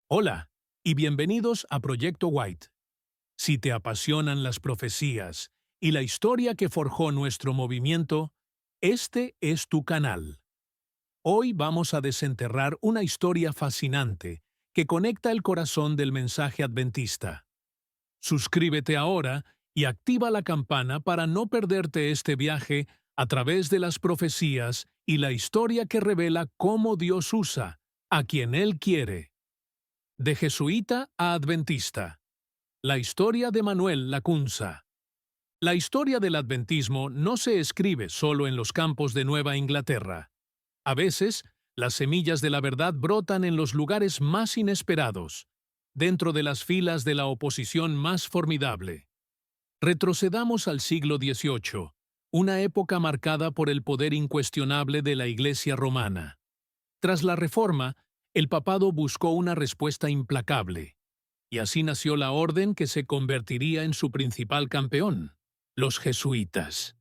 Hola y bienvenidos a Proyecto White. Si te apasionan las profecías y la historia que forjó nuestro movimiento, este es tu canal. Hoy vamos a desenterrar una historia fascinante que conecta el corazón del mensaje adventista. Suscríbete ahora y activa la campana para no perderte este viaje a través de las profecías y la historia que revela cómo Dios usa a quien Él quiere. De jesuita a adventista. La historia de Manuel Lacunza. La historia del adventismo no se escribe solo en los campos de Nueva Inglaterra. A veces, las semillas de la verdad brotan en los lugares más inesperados, dentro de las filas de la oposición más formidable. Retrocedamos al siglo XVIII, una época marcada por el poder incuestionable de la Iglesia romana. Tras la Reforma, el papado buscó una respuesta implacable, y así nació la orden que se convertiría en su principal campeón, los jesuitas.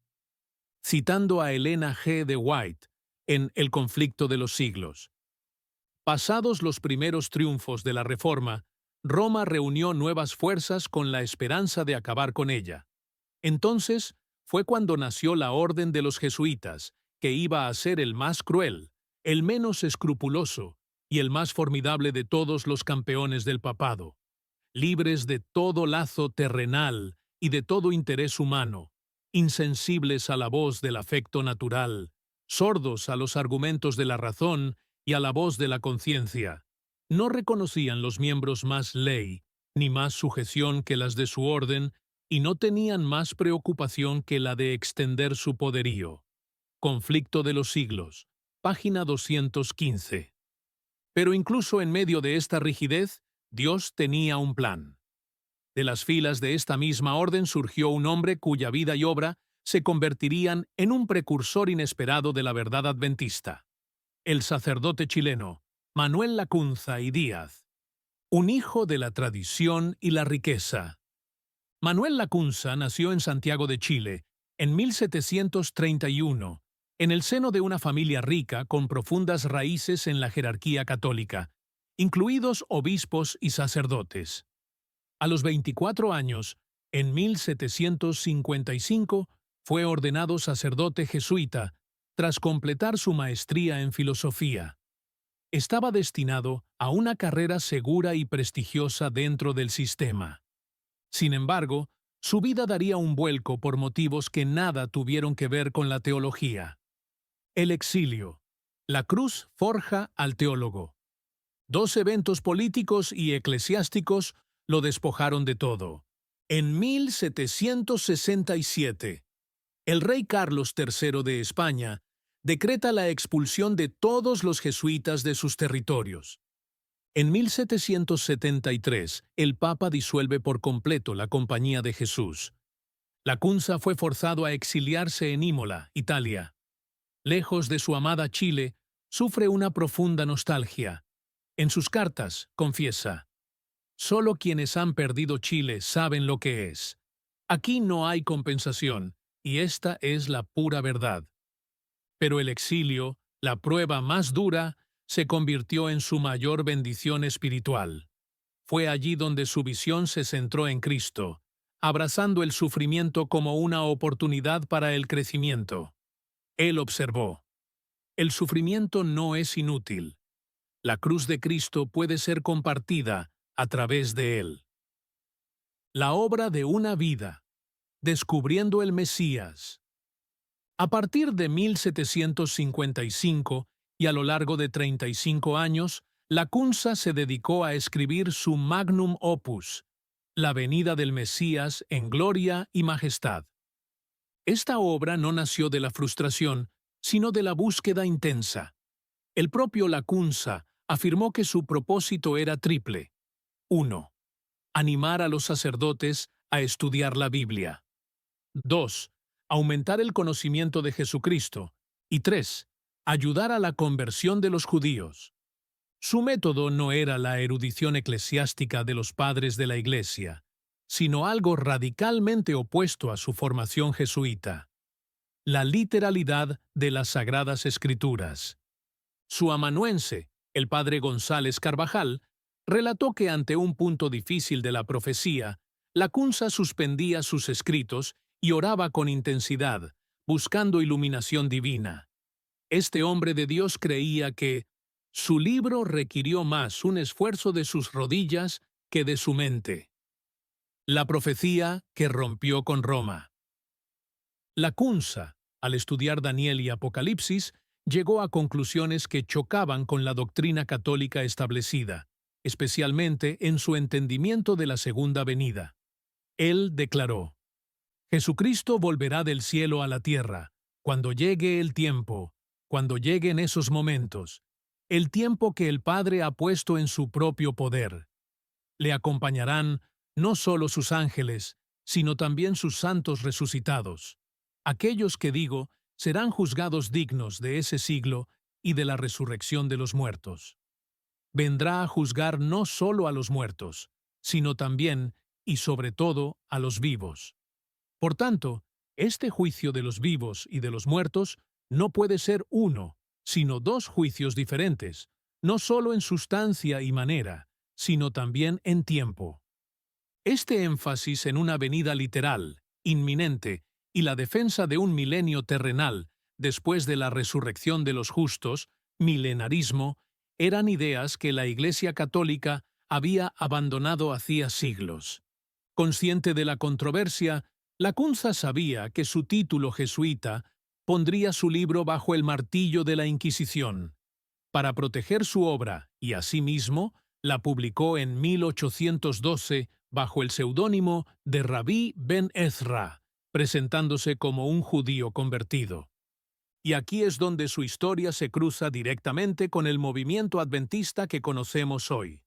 Citando a Elena G. de White en El conflicto de los siglos. Pasados los primeros triunfos de la Reforma, Roma reunió nuevas fuerzas con la esperanza de acabar con ella. Entonces fue cuando nació la orden de los jesuitas, que iba a ser el más cruel, el menos escrupuloso y el más formidable de todos los campeones del papado. Libres de todo lazo terrenal y de todo interés humano, insensibles a la voz del afecto natural, sordos a los argumentos de la razón y a la voz de la conciencia. No reconocían los miembros más ley, ni más sujeción que las de su orden, y no tenían más preocupación que la de extender su poderío. Conflicto de los siglos, página 215. Pero incluso en medio de esta rigidez, Dios tenía un plan. De las filas de esta misma orden surgió un hombre cuya vida y obra se convertirían en un precursor inesperado de la verdad adventista. El sacerdote chileno, Manuel Lacunza y Díaz. Un hijo de la tradición y la riqueza. Manuel Lacunza nació en Santiago de Chile, en 1731, en el seno de una familia rica con profundas raíces en la jerarquía católica, incluidos obispos y sacerdotes. A los 24 años, en 1755, fue ordenado sacerdote jesuita, tras completar su maestría en filosofía. Estaba destinado a una carrera segura y prestigiosa dentro del sistema. Sin embargo, su vida daría un vuelco por motivos que nada tuvieron que ver con la teología. El exilio. La cruz forja al teólogo. Dos eventos políticos y eclesiásticos lo despojaron de todo. En 1767, el rey Carlos III de España decreta la expulsión de todos los jesuitas de sus territorios. En 1773, el Papa disuelve por completo la Compañía de Jesús. Lacunza fue forzado a exiliarse en Imola, Italia. Lejos de su amada Chile, sufre una profunda nostalgia. En sus cartas, confiesa: «Solo quienes han perdido Chile saben lo que es. Aquí no hay compensación, y esta es la pura verdad». Pero el exilio, la prueba más dura, se convirtió en su mayor bendición espiritual. Fue allí donde su visión se centró en Cristo, abrazando el sufrimiento como una oportunidad para el crecimiento. Él observó: el sufrimiento no es inútil. La cruz de Cristo puede ser compartida a través de él. La obra de una vida. Descubriendo el Mesías. A partir de 1755 y a lo largo de 35 años, Lacunza se dedicó a escribir su magnum opus, La venida del Mesías en gloria y majestad. Esta obra no nació de la frustración, sino de la búsqueda intensa. El propio Lacunza afirmó que su propósito era triple. 1. Animar a los sacerdotes a estudiar la Biblia. 2. Aumentar el conocimiento de Jesucristo. Y 3. Ayudar a la conversión de los judíos. Su método no era la erudición eclesiástica de los padres de la Iglesia, sino algo radicalmente opuesto a su formación jesuita: la literalidad de las Sagradas Escrituras. Su amanuense, el padre González Carvajal, relató que ante un punto difícil de la profecía, Lacunza suspendía sus escritos y oraba con intensidad, buscando iluminación divina. Este hombre de Dios creía que su libro requirió más un esfuerzo de sus rodillas que de su mente. La profecía que rompió con Roma. Lacunza, al estudiar Daniel y Apocalipsis, llegó a conclusiones que chocaban con la doctrina católica establecida, especialmente en su entendimiento de la segunda venida. Él declaró: Jesucristo volverá del cielo a la tierra, cuando llegue el tiempo, cuando lleguen esos momentos, el tiempo que el Padre ha puesto en su propio poder. Le acompañarán no solo sus ángeles, sino también sus santos resucitados. Aquellos que digo serán juzgados dignos de ese siglo y de la resurrección de los muertos. Vendrá a juzgar no solo a los muertos, sino también y sobre todo a los vivos. Por tanto, este juicio de los vivos y de los muertos no puede ser uno, sino dos juicios diferentes, no solo en sustancia y manera, sino también en tiempo. Este énfasis en una venida literal, inminente, y la defensa de un milenio terrenal después de la resurrección de los justos, milenarismo, eran ideas que la Iglesia Católica había abandonado hacía siglos. Consciente de la controversia, Lacunza sabía que su título jesuita pondría su libro bajo el martillo de la Inquisición. Para proteger su obra, y asimismo, la publicó en 1812 bajo el seudónimo de Rabí Ben Ezra, presentándose como un judío convertido. Y aquí es donde su historia se cruza directamente con el movimiento adventista que conocemos hoy.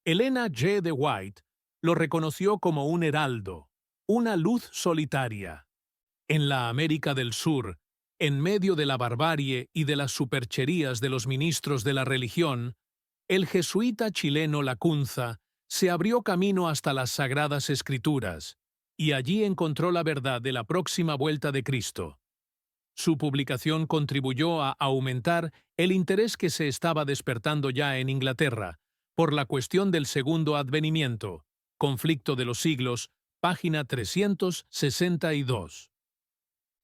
Elena G. de White lo reconoció como un heraldo, una luz solitaria. En la América del Sur, en medio de la barbarie y de las supercherías de los ministros de la religión, el jesuita chileno Lacunza se abrió camino hasta las Sagradas Escrituras, y allí encontró la verdad de la próxima vuelta de Cristo. Su publicación contribuyó a aumentar el interés que se estaba despertando ya en Inglaterra por la cuestión del segundo advenimiento, Conflicto de los Siglos, página 362.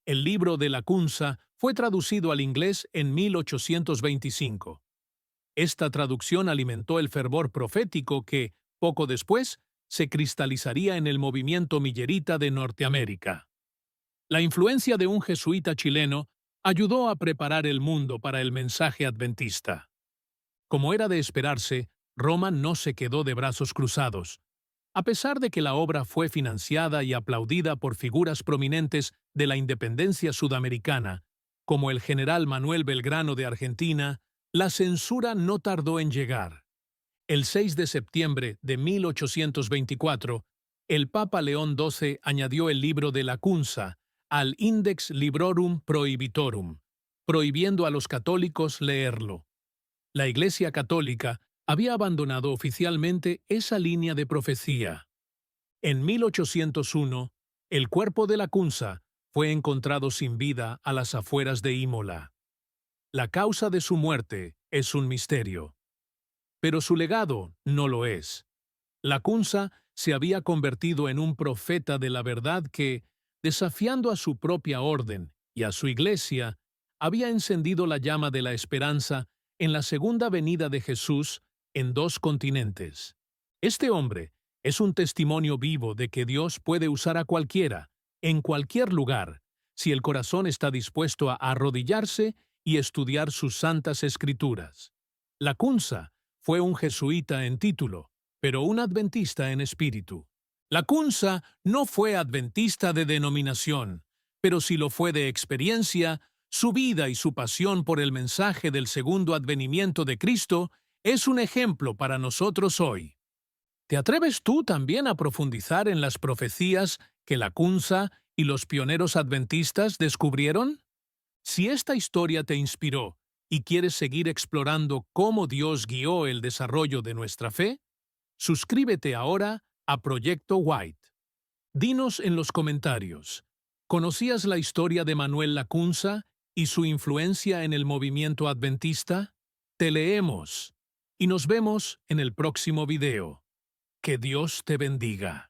El libro de Lacunza fue traducido al inglés en 1825. Esta traducción alimentó el fervor profético que, poco después, se cristalizaría en el movimiento millerita de Norteamérica. La influencia de un jesuita chileno ayudó a preparar el mundo para el mensaje adventista. Como era de esperarse, Roma no se quedó de brazos cruzados. A pesar de que la obra fue financiada y aplaudida por figuras prominentes de la independencia sudamericana, como el general Manuel Belgrano de Argentina, la censura no tardó en llegar. El 6 de septiembre de 1824, el Papa León XII añadió el libro de Lacunza al Index Librorum Prohibitorum, prohibiendo a los católicos leerlo. La Iglesia Católica había abandonado oficialmente esa línea de profecía. En 1801, el cuerpo de Lacunza fue encontrado sin vida a las afueras de Imola. La causa de su muerte es un misterio. Pero su legado no lo es. Lacunza se había convertido en un profeta de la verdad que, desafiando a su propia orden y a su iglesia, había encendido la llama de la esperanza en la segunda venida de Jesús en dos continentes. Este hombre es un testimonio vivo de que Dios puede usar a cualquiera, en cualquier lugar, si el corazón está dispuesto a arrodillarse y estudiar sus santas escrituras. Lacunza fue un jesuita en título, pero un adventista en espíritu. Lacunza no fue adventista de denominación, pero si lo fue de experiencia, su vida y su pasión por el mensaje del segundo advenimiento de Cristo es un ejemplo para nosotros hoy. ¿Te atreves tú también a profundizar en las profecías que Lacunza y los pioneros adventistas descubrieron? Si esta historia te inspiró y quieres seguir explorando cómo Dios guió el desarrollo de nuestra fe, suscríbete ahora a Proyecto White. Dinos en los comentarios, ¿conocías la historia de Manuel Lacunza y su influencia en el movimiento adventista? Te leemos. y nos vemos en el próximo video. Que Dios te bendiga.